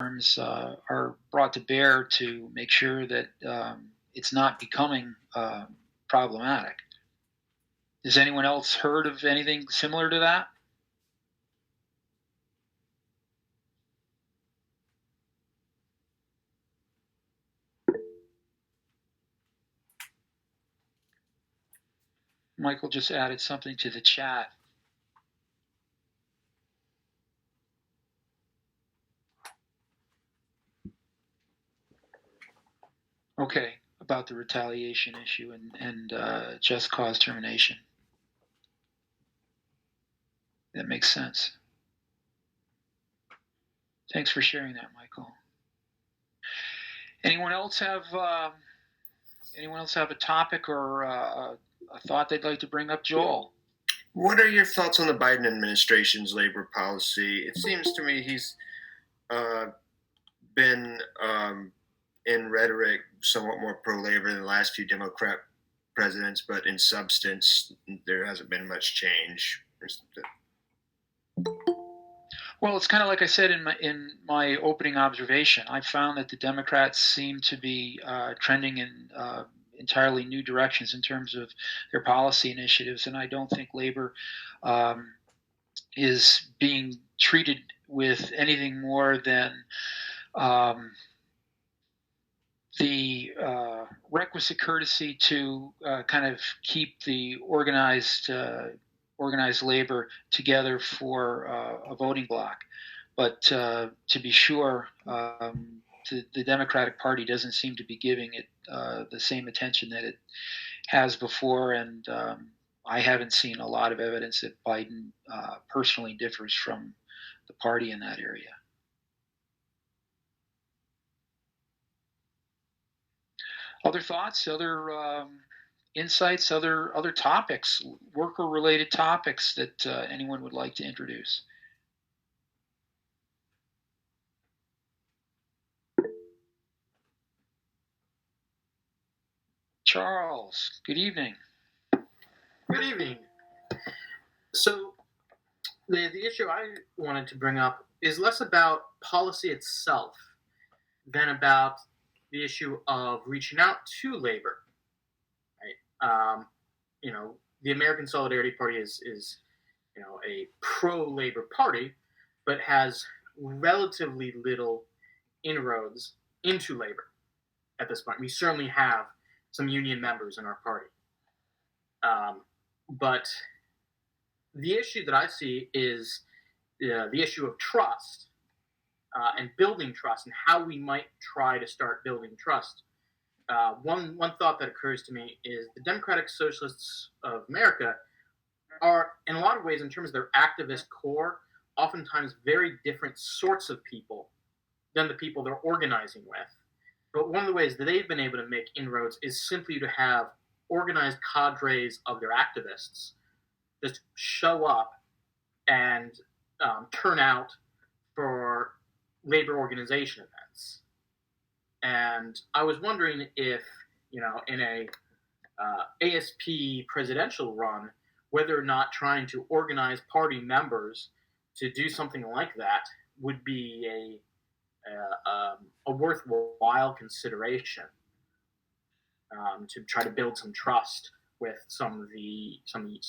are brought to bear to make sure that it's not becoming problematic. Has anyone else heard of anything similar to that? Michael just added something to the chat. Okay, about the retaliation issue and just cause termination. That makes sense. Thanks for sharing that, Michael. Anyone else have a topic or a thought they'd like to bring up? Joel? What are your thoughts on the Biden administration's labor policy? It seems to me he's been in rhetoric somewhat more pro-labor than the last few Democrat presidents, but in substance, there hasn't been much change. Well, it's kind of like I said in my opening observation. I found that the Democrats seem to be trending in entirely new directions in terms of their policy initiatives, and I don't think labor is being treated with anything more than the requisite courtesy to kind of keep the organized labor together for a voting bloc. But to be sure, the Democratic Party doesn't seem to be giving it the same attention that it has before, and I haven't seen a lot of evidence that Biden personally differs from the party in that area. Other thoughts, other insights, other topics, worker-related topics that anyone would like to introduce? Charles, good evening. Good evening. So the issue I wanted to bring up is less about policy itself than about the issue of reaching out to labor. Right? The American Solidarity Party is a pro-labor party, but has relatively little inroads into labor at this point. We certainly have some union members in our party. But the issue that I see is the issue of trust and building trust and how we might try to start building trust. One thought that occurs to me is the Democratic Socialists of America are, in a lot of ways, in terms of their activist core, oftentimes very different sorts of people than the people they're organizing with. But one of the ways that they've been able to make inroads is simply to have organized cadres of their activists just show up and turn out for labor organization events. And I was wondering if, in a ASP presidential run, whether or not trying to organize party members to do something like that would be a worthwhile consideration to try to build some trust with some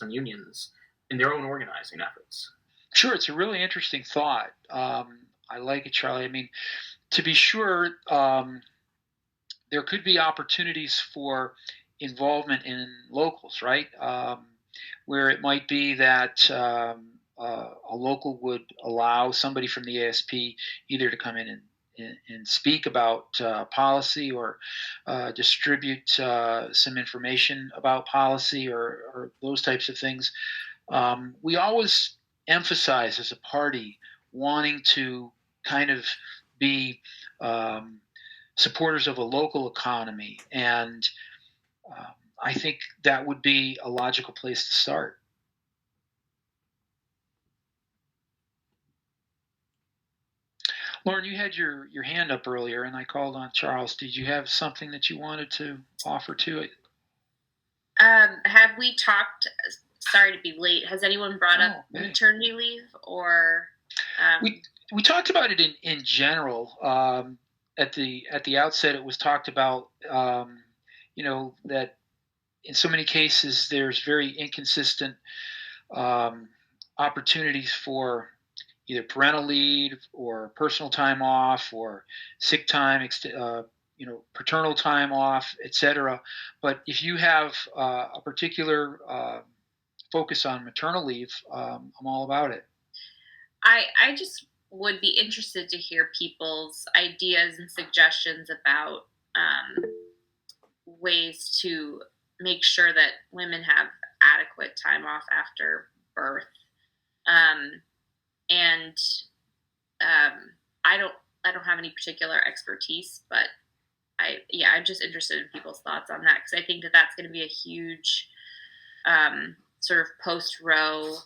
unions in their own organizing efforts. Sure, it's a really interesting thought. I like it, Charlie. I mean, to be sure, there could be opportunities for involvement in locals, right? Where it might be that a local would allow somebody from the ASP either to come in and speak about policy or distribute some information about policy or those types of things. We always emphasize as a party wanting to kind of be supporters of a local economy, and I think that would be a logical place to start. Lauren, you had your hand up earlier, and I called on Charles. Did you have something that you wanted to offer to it? Have we talked? Sorry to be late. Has anyone brought up maternity leave or? we talked about it in general. At the outset, it was talked about, that in so many cases there's very inconsistent opportunities for either parental leave or personal time off or sick time, paternal time off, etc. But if you have a particular focus on maternal leave, I'm all about it. I just would be interested to hear people's ideas and suggestions about ways to make sure that women have adequate time off after birth. And I don't have any particular expertise, but I'm just interested in people's thoughts on that, because I think that that's going to be a huge sort of post-Roe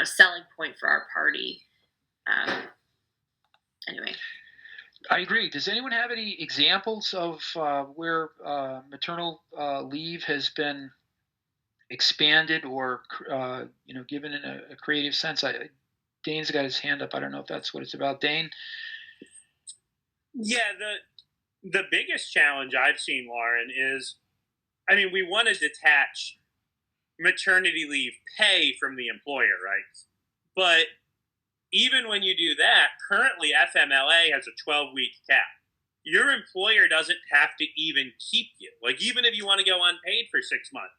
selling point for our party. Anyway. I agree. Does anyone have any examples of where maternal leave has been expanded or given in a creative sense? Dane's got his hand up. I don't know if that's what it's about. Dane? Yeah, the biggest challenge I've seen, Lauren, is, we want to detach maternity leave pay from the employer, right? But even when you do that, currently FMLA has a 12-week cap. Your employer doesn't have to even keep you. Like, even if you want to go unpaid for 6 months,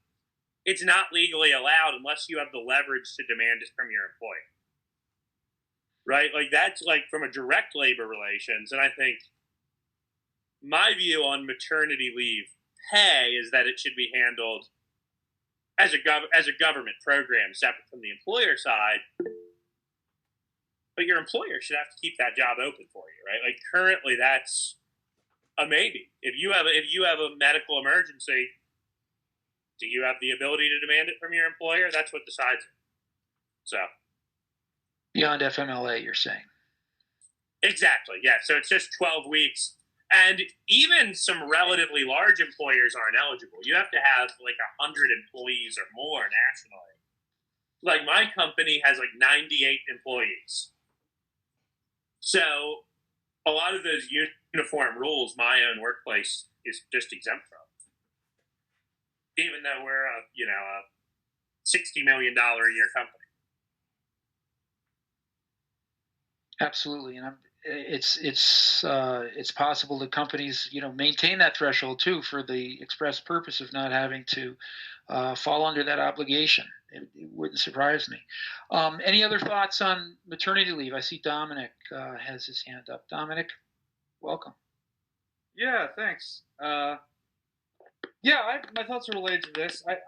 it's not legally allowed unless you have the leverage to demand it from your employer. Right? Like, that's like from a direct labor relations. And I think my view on maternity leave pay is that it should be handled as a government program separate from the employer side. But your employer should have to keep that job open for you, right? Like, currently that's a maybe. If you have a medical emergency, do you have the ability to demand it from your employer? That's what decides it. So beyond FMLA, you're saying? Exactly. Yeah. So it's just 12 weeks. And even some relatively large employers aren't eligible. You have to have like 100 employees or more nationally. Like, my company has like 98 employees. So a lot of those uniform rules my own workplace is just exempt from. Even though we're a $60 million a year company. Absolutely. And it's possible that companies maintain that threshold too, for the express purpose of not having to fall under that obligation. It wouldn't surprise me. Any other thoughts on maternity leave? I see Dominic has his hand up. Dominic, welcome. Yeah, thanks. My thoughts are related to this. I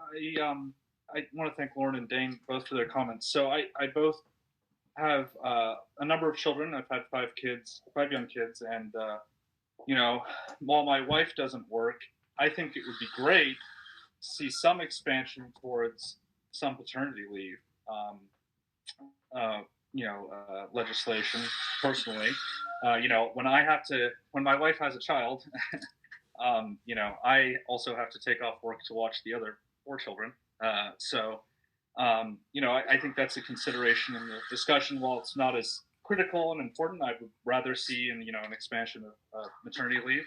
want to thank Lauren and Dane both for their comments. So I both have a number of children. I've had 5 young kids, and while my wife doesn't work, I think it would be great to see some expansion towards some paternity leave legislation. Personally, when my wife has a child, I also have to take off work to watch the other 4 children. I think that's a consideration in the discussion. While it's not as critical and important, I would rather see an expansion of maternity leave.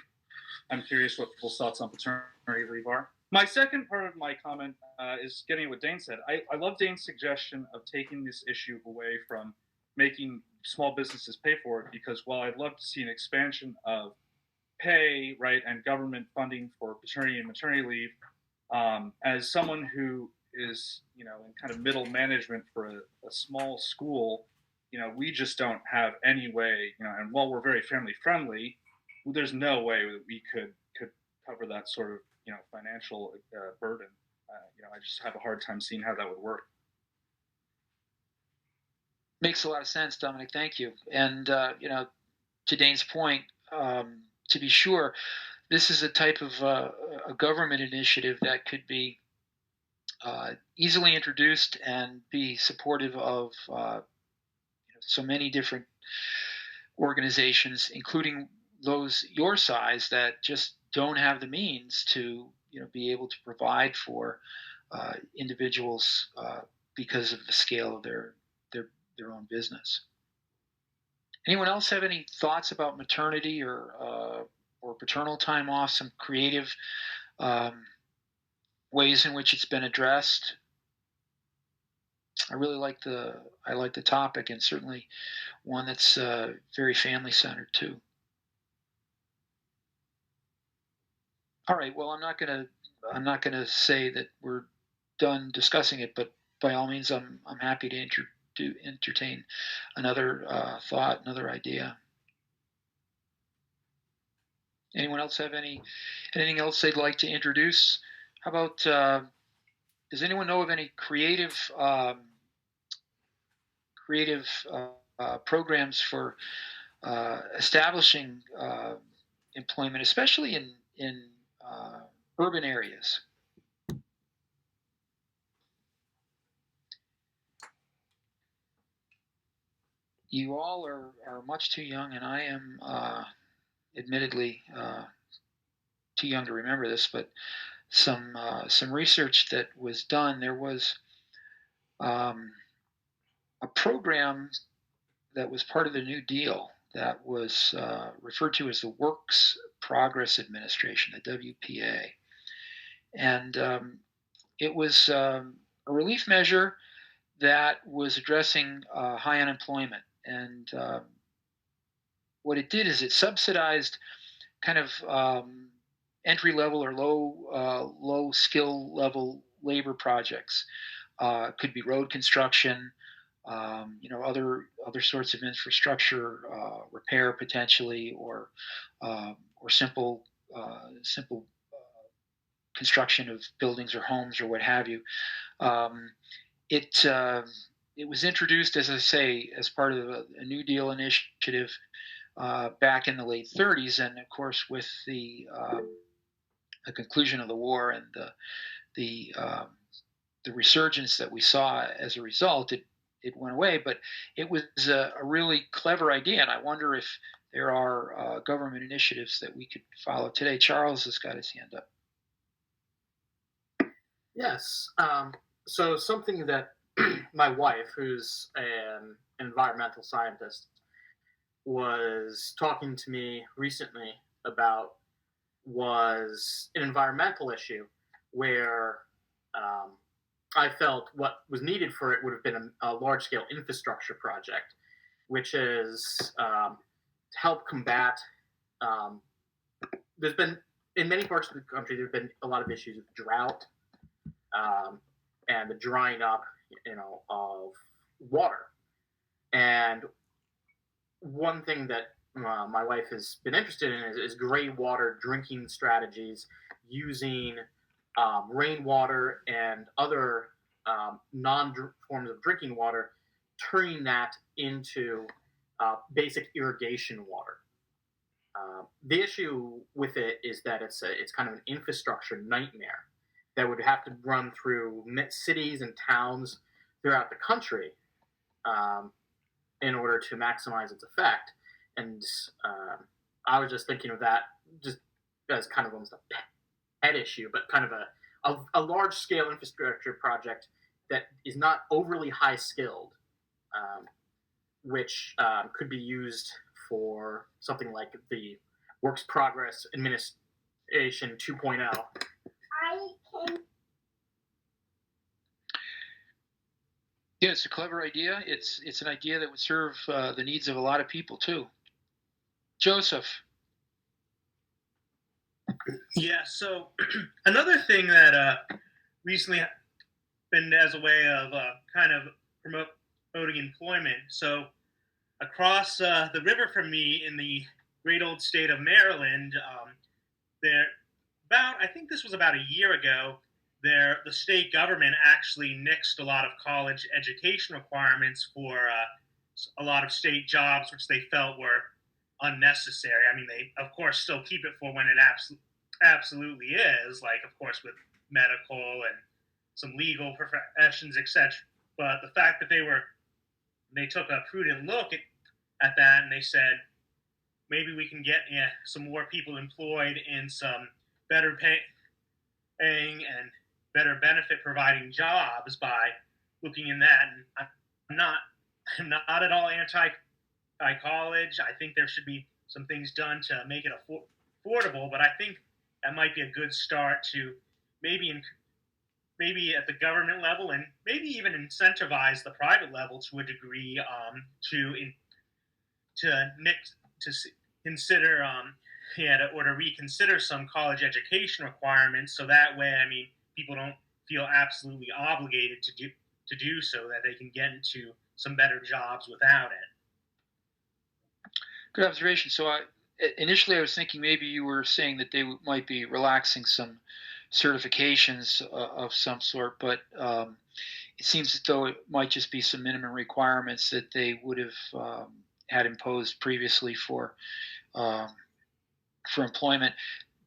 I'm curious what people's thoughts on paternity leave are. My second part of my comment is getting what Dane said. I love Dane's suggestion of taking this issue away from making small businesses pay for it, because while I'd love to see an expansion of pay, right, and government funding for paternity and maternity leave, as someone who is, in kind of middle management for a small school, we just don't have any way, and while we're very family friendly, there's no way that we could cover that sort of, financial burden. I just have a hard time seeing how that would work. Makes a lot of sense, Dominic. Thank you. And, to Dane's point, to be sure, this is a type of a government initiative that could be easily introduced and be supportive of so many different organizations, including those your size, that just don't have the means to be able to provide for individuals because of the scale of their their own business. Anyone else have any thoughts about maternity or paternal time off? Some creative ways in which it's been addressed. I really like the topic, and certainly one that's very family centered too. All right. Well, I'm not gonna say that we're done discussing it, but by all means, I'm happy to entertain another thought, another idea. Anyone else have anything else they'd like to introduce? How about does anyone know of any creative programs for establishing employment, especially in urban areas? You all are much too young, and I am admittedly too young to remember this, but some research that was done. There was a program that was part of the New Deal that was referred to as the Works Progress Administration, the WPA, and it was a relief measure that was addressing high unemployment. And what it did is it subsidized kind of entry level or low skill level labor projects. Could be road construction, other sorts of infrastructure repair potentially, or simple construction of buildings or homes or what have you. It was introduced, as I say, as part of a New Deal initiative back in the late 30s, and of course, with the conclusion of the war and the resurgence that we saw as a result, it went away. But it was a really clever idea, and I wonder if there are government initiatives that we could follow today. Charles has got his hand up. Yes. So something that my wife, who's an environmental scientist, was talking to me recently about was an environmental issue where I felt what was needed for it would have been a large-scale infrastructure project, which is to help combat. There's been, in many parts of the country, there's been a lot of issues with drought and the drying up, of water. And one thing that my wife has been interested in is gray water drinking strategies, using rainwater and other non-forms of drinking water, turning that into basic irrigation water. The issue with it is that it's kind of an infrastructure nightmare that would have to run through cities and towns throughout the country in order to maximize its effect. And I was just thinking of that just as kind of almost a pet issue, but kind of a large-scale infrastructure project that is not overly high-skilled, which could be used for something like the Works Progress Administration 2.0. Yeah, it's a clever idea. It's an idea that would serve the needs of a lot of people too. Joseph. Yeah. So another thing that recently been as a way of kind of promoting employment. So across the river from me in the great old state of Maryland, I think this was about a year ago, the state government actually nixed a lot of college education requirements for a lot of state jobs, which they felt were unnecessary. I mean, they, of course, still keep it for when it absolutely is, like, of course, with medical and some legal professions, etc. But the fact that they took a prudent look at that, and they said, maybe we can get some more people employed in some better paying and better benefit providing jobs by looking in that. And I'm not I'm not at all anti-college. I think there should be some things done to make it affordable, but I think that might be a good start to maybe maybe at the government level and maybe even incentivize the private level to a degree to consider or to reconsider some college education requirements, so that way, I mean, people don't feel absolutely obligated to do so, that they can get into some better jobs without it. Good observation. So initially I was thinking maybe you were saying that they might be relaxing some certifications of some sort, but it seems as though it might just be some minimum requirements that they would have had imposed previously for employment.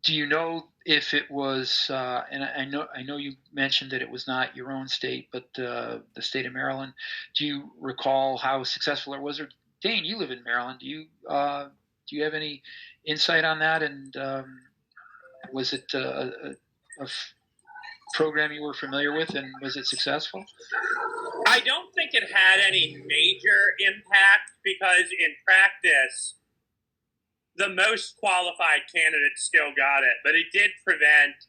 Do you know if it was? And I know you mentioned that it was not your own state, but the state of Maryland. Do you recall how successful it was? Or Dane, you live in Maryland. Do you have any insight on that? And was it a program you were familiar with, and was it successful? I don't think it had any major impact because in practice, the most qualified candidates still got it, but it did prevent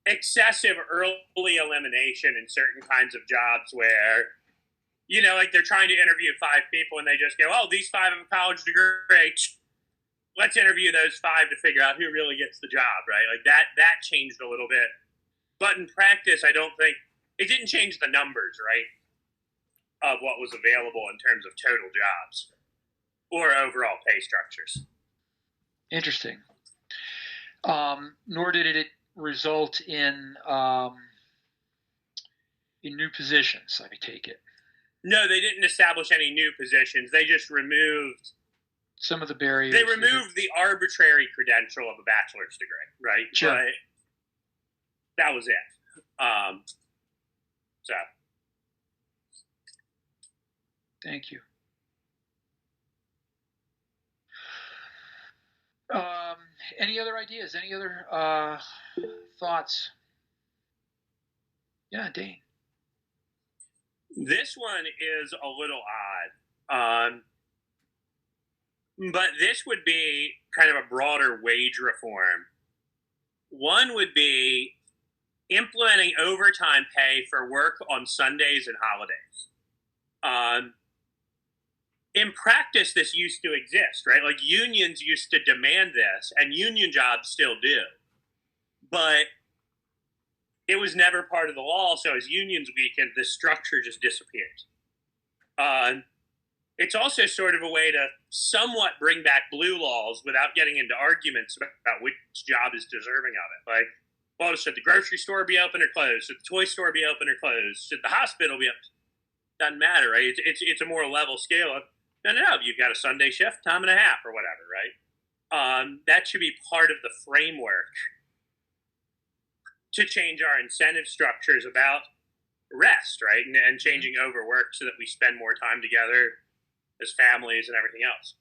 excessive early elimination in certain kinds of jobs where, like they're trying to interview 5 people and they just go, oh, these 5 have a college degree. Let's interview those 5 to figure out who really gets the job, right? Like that changed a little bit. But in practice, I don't think it didn't change the numbers, right, of what was available in terms of total jobs or overall pay structures. Interesting. Nor did it result in new positions, I take it. No, they didn't establish any new positions. They just removed some of the barriers. They removed the arbitrary credential of a bachelor's degree, right? Sure. But that was it. So. Thank you. Any other ideas? Any other thoughts? Yeah, Dane. This one is a little odd. But this would be kind of a broader wage reform. One would be implementing overtime pay for work on Sundays and holidays. In practice, this used to exist, right? Like unions used to demand this, and union jobs still do. But it was never part of the law, so as unions weakened, the structure just disappears. It's also sort of a way to somewhat bring back blue laws without getting into arguments about which job is deserving of it. Like, well, should the grocery store be open or closed? Should the toy store be open or closed? Should the hospital be open? Doesn't matter, right? It's a more level scale. No, you've got a Sunday shift, time and a half or whatever, right? That should be part of the framework to change our incentive structures about rest, right? And changing overwork so that we spend more time together as families and everything else.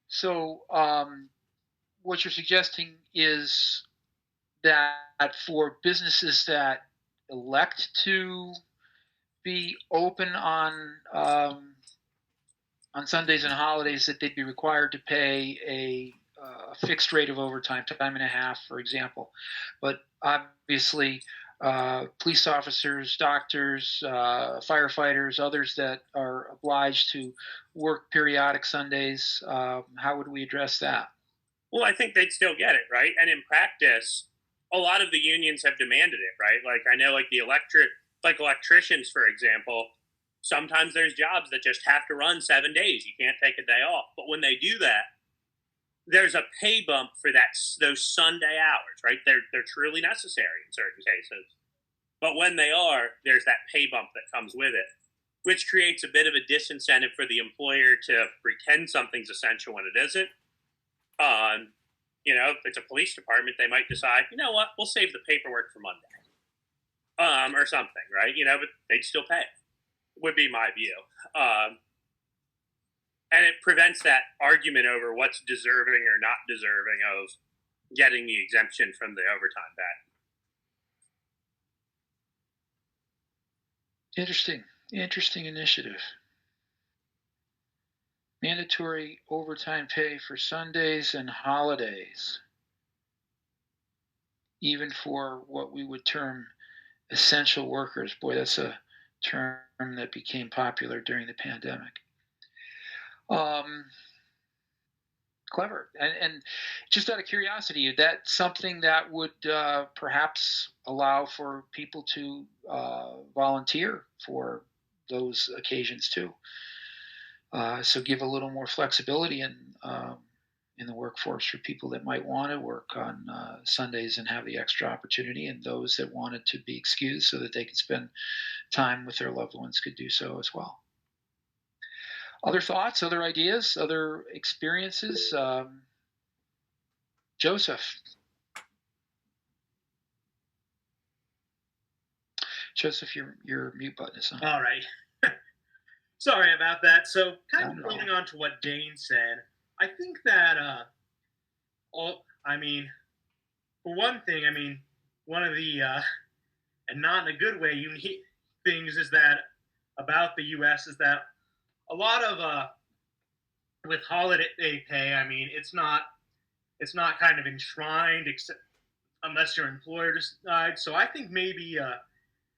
So what you're suggesting is that for businesses that elect to be open on Sundays and holidays, that they'd be required to pay a fixed rate of overtime, time and a half, for example. But obviously, police officers, doctors, firefighters, others that are obliged to work periodic Sundays, how would we address that? Well, I think they'd still get it, right? And in practice, a lot of the unions have demanded it, right? Like I know, like electricians, for example, sometimes there's jobs that just have to run 7 days. You can't take a day off. But when they do that, there's a pay bump for those Sunday hours, right? They're truly necessary in certain cases. But when they are, there's that pay bump that comes with it, which creates a bit of a disincentive for the employer to pretend something's essential when it isn't. If it's a police department, they might decide, you know what, we'll save the paperwork for Monday, or something, right? But they'd still pay, would be my view. And it prevents that argument over what's deserving or not deserving of getting the exemption from the overtime pay. Interesting. Interesting initiative. Mandatory overtime pay for Sundays and holidays, even for what we would term essential workers. Boy, that's a term that became popular during the pandemic. Clever. And just out of curiosity, that's something that would perhaps allow for people to volunteer for those occasions too. So give a little more flexibility in the workforce for people that might want to work on Sundays and have the extra opportunity, and those that wanted to be excused so that they could spend time with their loved ones could do so as well. Other thoughts, other ideas, other experiences? Joseph. Joseph, your mute button is on. All right. Sorry about that. So, kind of building on to what Dane said, I think that, for one thing, one of the, and not in a good way, unique things is that about the U.S. is that a lot of, with holiday pay, it's not kind of enshrined except unless your employer decides. So I think maybe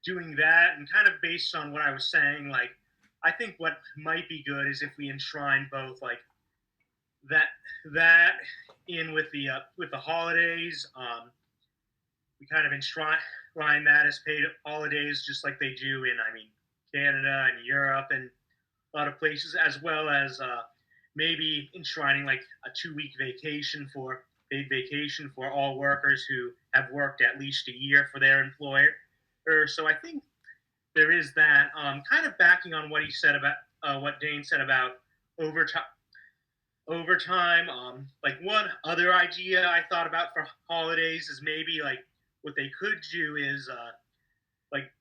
doing that, and kind of based on what I was saying, like, I think what might be good is if we enshrine both, like, that in with the holidays. We kind of enshrine that as paid holidays, just like they do in Canada and Europe and a lot of places, as well as maybe enshrining like a 2-week paid vacation for all workers who have worked at least a year for their employer. So I think there is that. Kind of backing on what he said about what Dane said about overtime. Like, one other idea I thought about for holidays is maybe like what they could do is like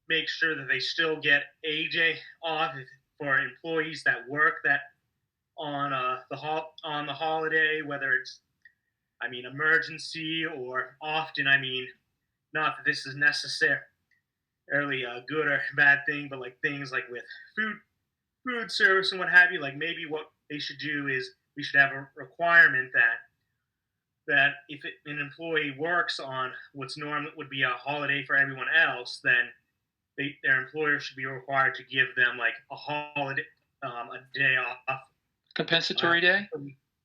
make sure that they still get a day off for employees that work that on the holiday, whether it's emergency or often. Not that this is necessarily a good or bad thing, but like things like with food service and what have you, like maybe what they should do is we should have a requirement that if an employee works on what's normally would be a holiday for everyone else, then their employer should be required to give them like a holiday, a day off. Compensatory day?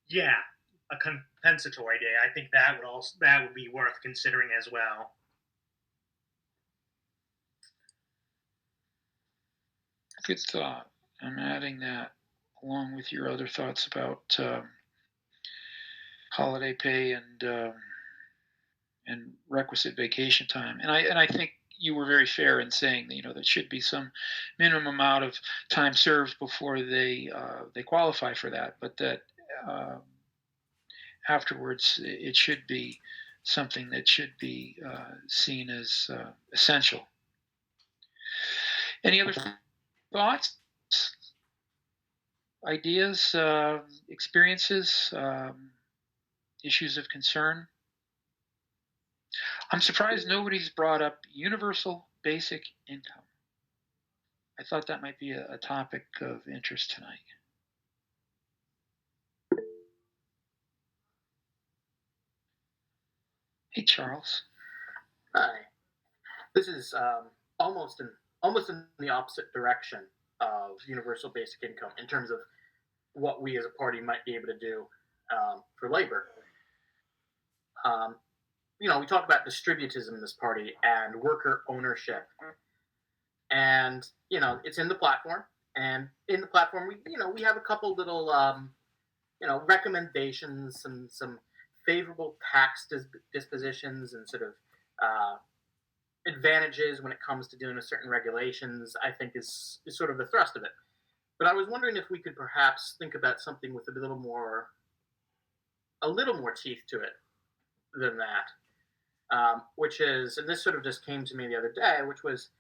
Yeah, a compensatory day. I think that would be worth considering as well. Good thought. I'm adding that along with your other thoughts about holiday pay and requisite vacation time. And I think you were very fair in saying that there should be some minimum amount of time served before they qualify for that, but that afterwards it should be something that should be seen as essential. Any other thoughts, ideas, experiences, issues of concern? I'm surprised nobody's brought up universal basic income. I thought that might be a topic of interest tonight. Hey, Charles. Hi. This is almost in the opposite direction of universal basic income in terms of what we as a party might be able to do for labor. We talk about distributism in this party and worker ownership, and it's in the platform. And in the platform, we have a couple little recommendations, some favorable tax dispositions, and sort of advantages when it comes to doing a certain regulations. I think is sort of the thrust of it. But I was wondering if we could perhaps think about something with a little more teeth to it than that, which is, and this sort of just came to me the other day, which was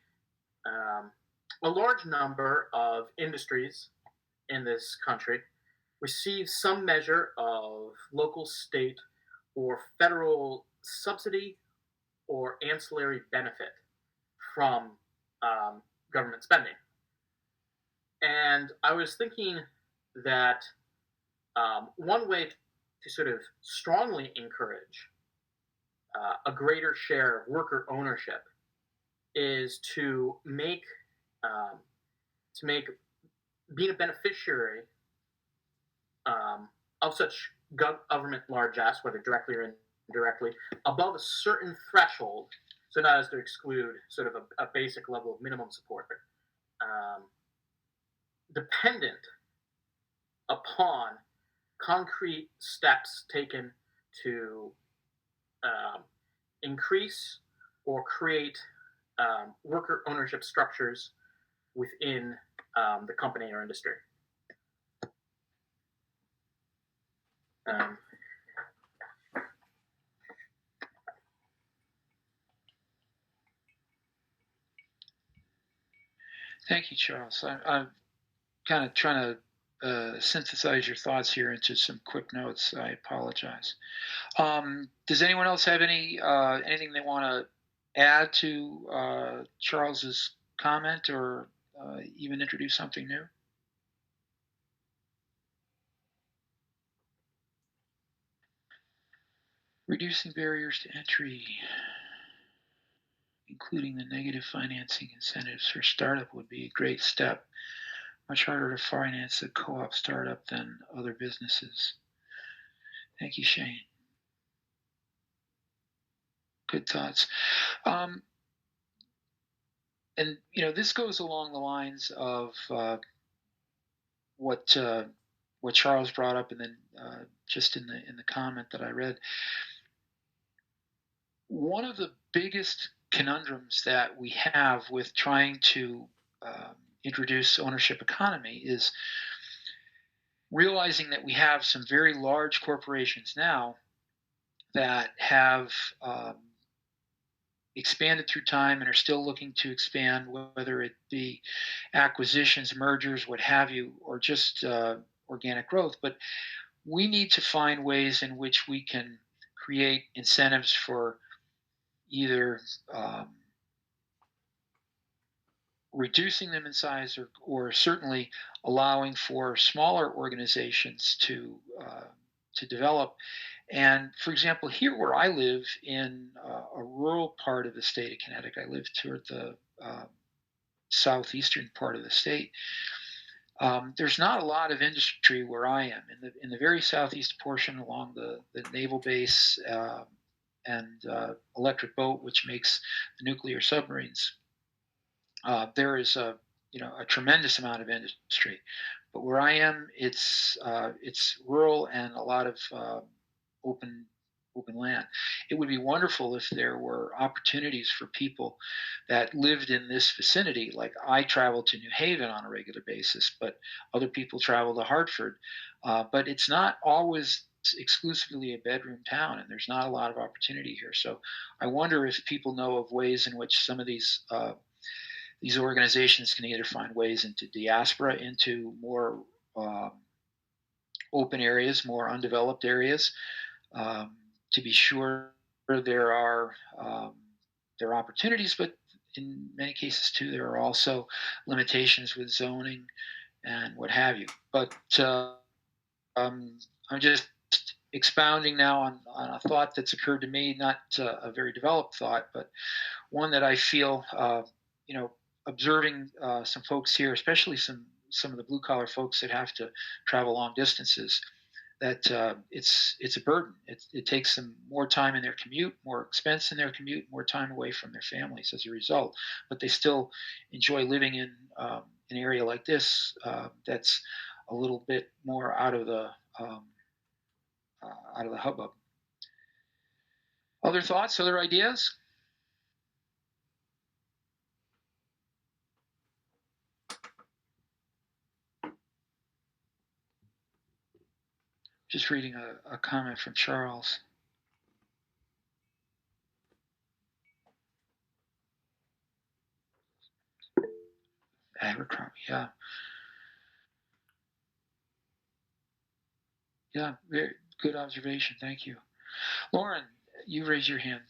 a large number of industries in this country receive some measure of local, state, or federal subsidy or ancillary benefit from government spending. And I was thinking that one way to sort of strongly encourage a greater share of worker ownership is to make being a beneficiary of such government largesse, whether directly or indirectly, above a certain threshold, so not as to exclude sort of a basic level of minimum support, dependent upon concrete steps taken to increase or create worker ownership structures within the company or industry. Thank you, Charles. I'm kind of trying to synthesize your thoughts here into some quick notes. I apologize. Does anyone else have anything they want to add to Charles's comment, or even introduce something new? Reducing barriers to entry, including the negative financing incentives for startup, would be a great step. Much harder to finance a co-op startup than other businesses. Thank you, Shane. Good thoughts. And this goes along the lines of what Charles brought up, and then just in the comment that I read. One of the biggest conundrums that we have with trying to introduce ownership economy is realizing that we have some very large corporations now that have expanded through time and are still looking to expand, whether it be acquisitions, mergers, what have you, or just organic growth. But we need to find ways in which we can create incentives for either reducing them in size, or certainly allowing for smaller organizations to develop. And for example, here where I live in a rural part of the state of Connecticut, I live toward the southeastern part of the state. There's not a lot of industry where I am. In the very southeast portion, along the naval base and Electric Boat, which makes the nuclear submarines, there is a tremendous amount of industry. But where I am, it's rural and a lot of open land. It would be wonderful if there were opportunities for people that lived in this vicinity. Like, I travel to New Haven on a regular basis, but other people travel to Hartford. But it's not always exclusively a bedroom town, and there's not a lot of opportunity here. So I wonder if people know of ways in which some of these organizations can either find ways into diaspora, into more open areas, more undeveloped areas. To be sure, there are opportunities, but in many cases too, there are also limitations with zoning and what have you. But I'm just expounding now on a thought that's occurred to me, not a very developed thought, but one that I feel, observing some folks here, especially some of the blue collar folks that have to travel long distances, that it's a burden. It takes them more time in their commute, more expense in their commute, more time away from their families as a result. But they still enjoy living in an area like this that's a little bit more out of the hubbub. Other thoughts? Other ideas? Just reading a comment from Charles. Abercrombie, yeah. Yeah, very good observation. Thank you. Lauren, you raise your hand.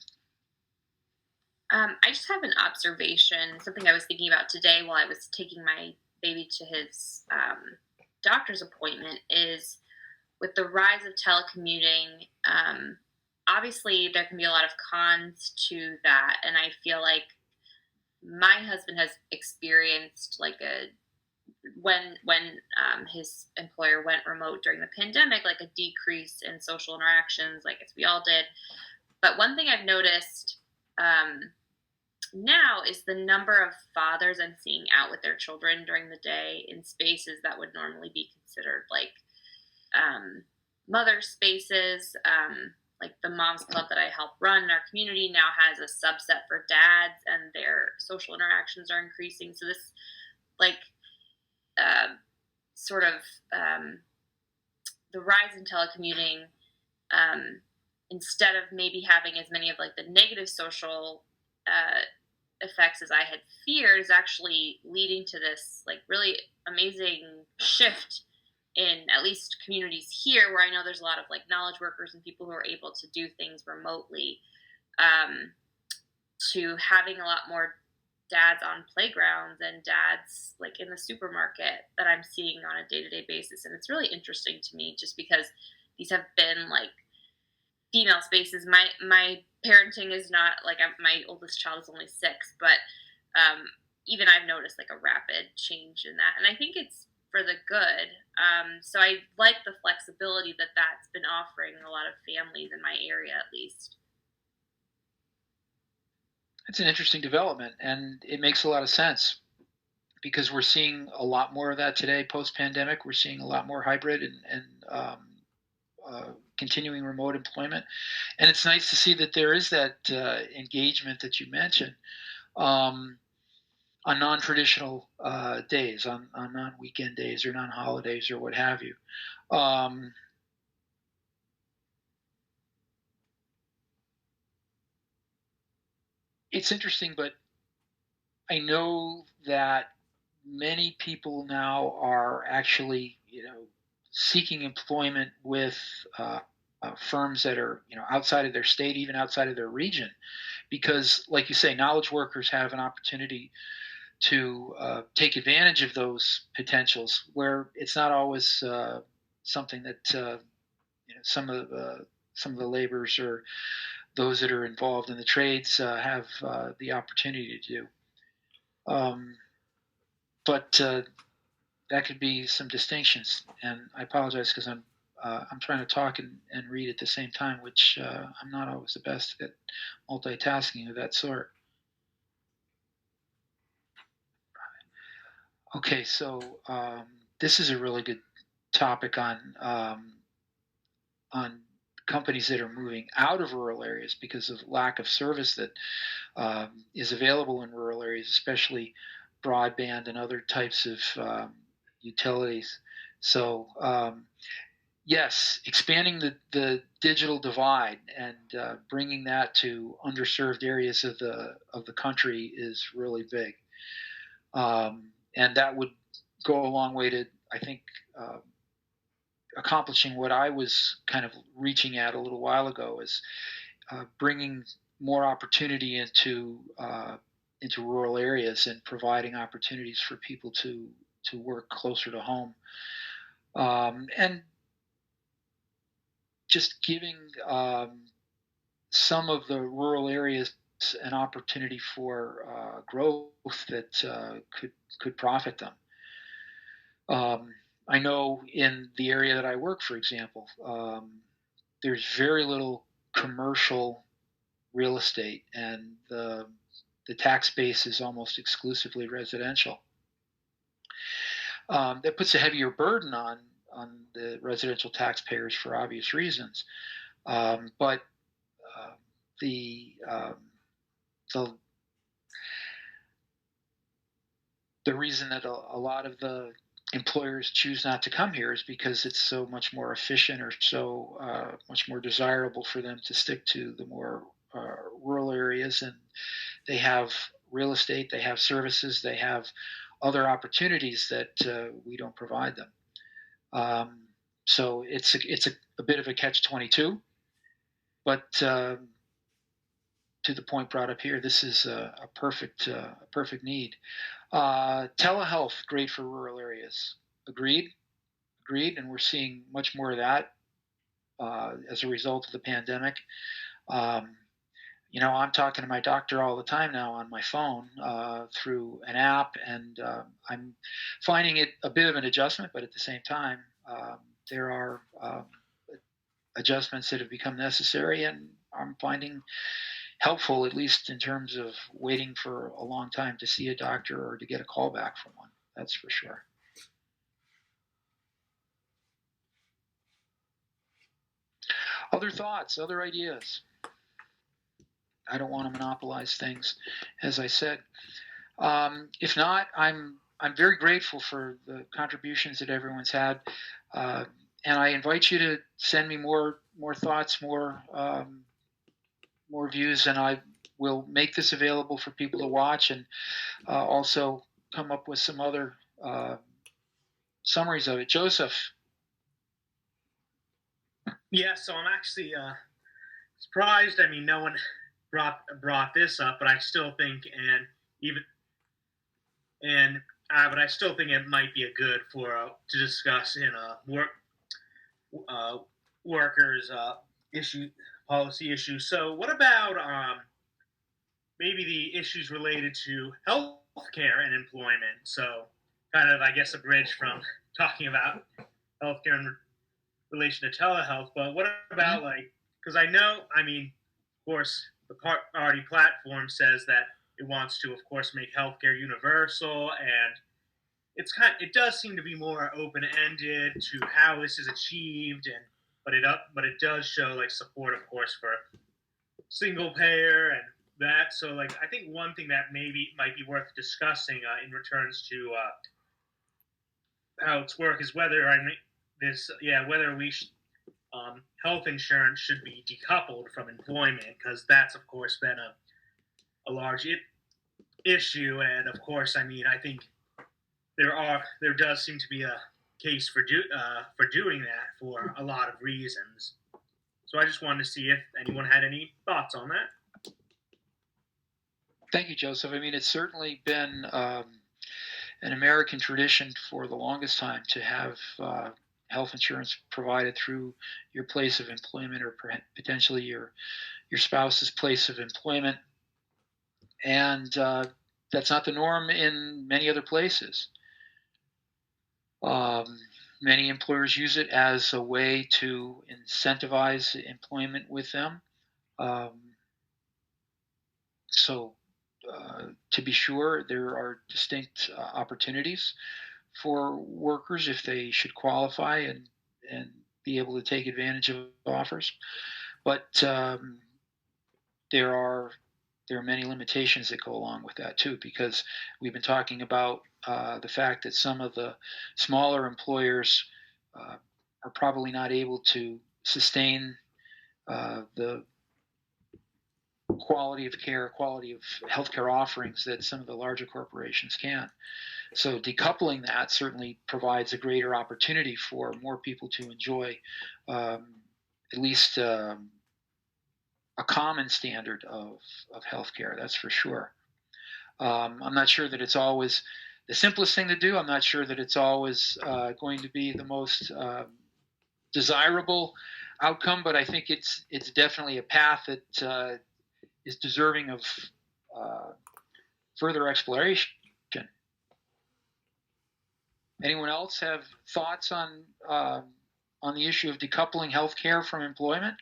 I just have an observation, something I was thinking about today while I was taking my maybe to his doctor's appointment, is with the rise of telecommuting. Obviously, there can be a lot of cons to that, and I feel like my husband has experienced like when his employer went remote during the pandemic, like a decrease in social interactions, like as we all did. But one thing I've noticed now is the number of fathers I'm seeing out with their children during the day in spaces that would normally be considered like mother spaces. Like the Moms Club that I help run in our community now has a subset for dads, and their social interactions are increasing. So this, like, sort of the rise in telecommuting, instead of maybe having as many of like the negative social effects as I had feared, is actually leading to this like really amazing shift in at least communities here, where I know there's a lot of like knowledge workers and people who are able to do things remotely, to having a lot more dads on playgrounds and dads like in the supermarket that I'm seeing on a day-to-day basis. And it's really interesting to me just because these have been like female spaces. My parenting is not like, my oldest child is only 6, but even I've noticed like a rapid change in that, and I think it's for the good. So I like the flexibility that that's been offering a lot of families in my area, at least. It's an interesting development, and it makes a lot of sense because we're seeing a lot more of that today. Post-pandemic, we're seeing a lot more hybrid and continuing remote employment, and it's nice to see that there is that engagement that you mentioned on non-traditional days, on non-weekend days or non-holidays or what have you. It's interesting, but I know that many people now are actually, seeking employment with firms that are, outside of their state, even outside of their region, because, like you say, knowledge workers have an opportunity to take advantage of those potentials, where it's not always something that some of the laborers or those that are involved in the trades have the opportunity to do. But that could be some distinctions, and I apologize because I'm trying to talk and read at the same time, which I'm not always the best at multitasking of that sort. Okay, so this is a really good topic on companies that are moving out of rural areas because of lack of service that is available in rural areas, especially broadband and other types of utilities. So yes, expanding the digital divide and bringing that to underserved areas of the country is really big, and that would go a long way to, I think, accomplishing what I was kind of reaching at a little while ago, is bringing more opportunity into rural areas and providing opportunities for people to work closer to home, and just giving some of the rural areas an opportunity for growth that could profit them. I know in the area that I work, for example, there's very little commercial real estate, and the tax base is almost exclusively residential. That puts a heavier burden on the residential taxpayers for obvious reasons, but the reason that a lot of the employers choose not to come here is because it's so much more efficient, or so much more desirable for them to stick to the more rural areas, and they have real estate, they have services, they have other opportunities that we don't provide them. So it's a bit of a catch-22, but to the point brought up here, this is a perfect need. Telehealth, great for rural areas. Agreed, and we're seeing much more of that as a result of the pandemic. Um, I'm talking to my doctor all the time now on my phone through an app, and I'm finding it a bit of an adjustment, but at the same time, there are adjustments that have become necessary, and I'm finding helpful, at least in terms of waiting for a long time to see a doctor or to get a call back from one. That's for sure. Other thoughts, other ideas? I don't want to monopolize things, as I said. If not, I'm very grateful for the contributions that everyone's had, and I invite you to send me more thoughts, more views, and I will make this available for people to watch, and also come up with some other summaries of it. Joseph. Yeah, so I'm actually surprised. I mean, no one brought this up, but I still think, but I still think it might be a good for to discuss in a workers policy issue. So, what about maybe the issues related to healthcare and employment? So, kind of, I guess, a bridge from talking about healthcare in relation to telehealth. But what about because I know, I mean, of course, the party platform says that it wants to, of course, make healthcare universal, and it does seem to be more open ended to how this is achieved, but it does show support, of course, for single payer and that. So I think one thing that maybe might be worth discussing in returns to how it's work is whether whether we health insurance should be decoupled from employment, because that's of course been a large issue, and of course I think there does seem to be a case for doing that for a lot of reasons. So I just wanted to see if anyone had any thoughts on that. Thank you, Joseph. I mean, it's certainly been an American tradition for the longest time to have health insurance provided through your place of employment, or potentially your spouse's place of employment, and that's not the norm in many other places. Many employers use it as a way to incentivize employment with them. So, to be sure, there are distinct opportunities for workers if they should qualify and be able to take advantage of offers. But there are many limitations that go along with that too, because we've been talking about the fact that some of the smaller employers are probably not able to sustain the quality of care, quality of healthcare offerings that some of the larger corporations can. So decoupling that certainly provides a greater opportunity for more people to enjoy at least a common standard of healthcare. That's for sure. I'm not sure that it's always the simplest thing to do. I'm not sure that it's always going to be the most desirable outcome, but I think it's definitely a path that is deserving of further exploration. Anyone else have thoughts on the issue of decoupling healthcare from employment?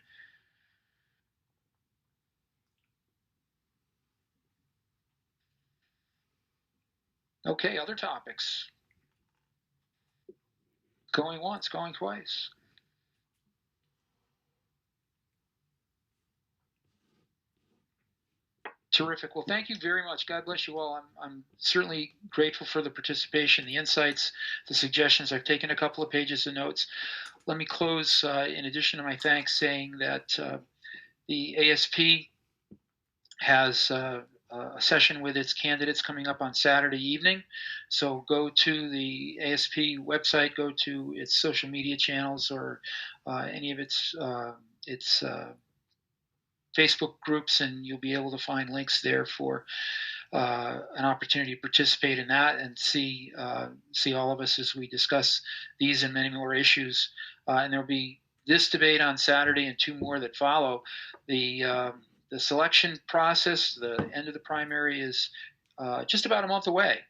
Okay, other topics. Going once, going twice. Terrific. Well, thank you very much. God bless you all. I'm certainly grateful for the participation, the insights, the suggestions. I've taken a couple of pages of notes. Let me close, in addition to my thanks, saying that the ASP has a session with its candidates coming up on Saturday evening. So go to the ASP website, go to its social media channels, or any of its Facebook groups, and you'll be able to find links there for an opportunity to participate in that and see all of us as we discuss these and many more issues. And there'll be this debate on Saturday and 2 more that follow. The selection process, the end of the primary, is just about a month away.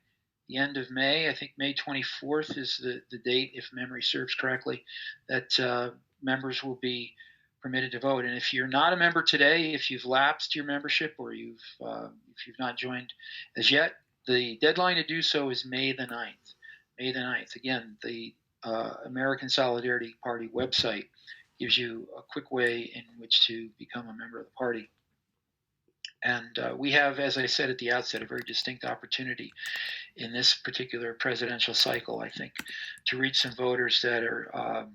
The end of May, I think May 24th is the date, if memory serves correctly, that members will be permitted to vote. And if you're not a member today, if you've lapsed your membership or if you've not joined as yet, the deadline to do so is May the 9th. May the 9th. Again, the American Solidarity Party website gives you a quick way in which to become a member of the party. And we have, as I said at the outset, a very distinct opportunity in this particular presidential cycle, I think, to reach some voters that are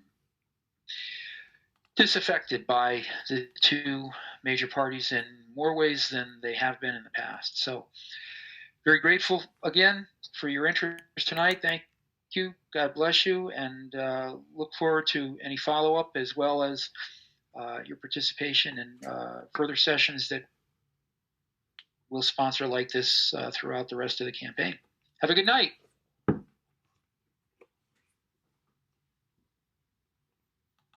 disaffected by the 2 major parties in more ways than they have been in the past. So very grateful again for your interest tonight. Thank you. God bless you. And look forward to any follow-up as well as your participation in further sessions that we'll sponsor like this throughout the rest of the campaign. Have a good night.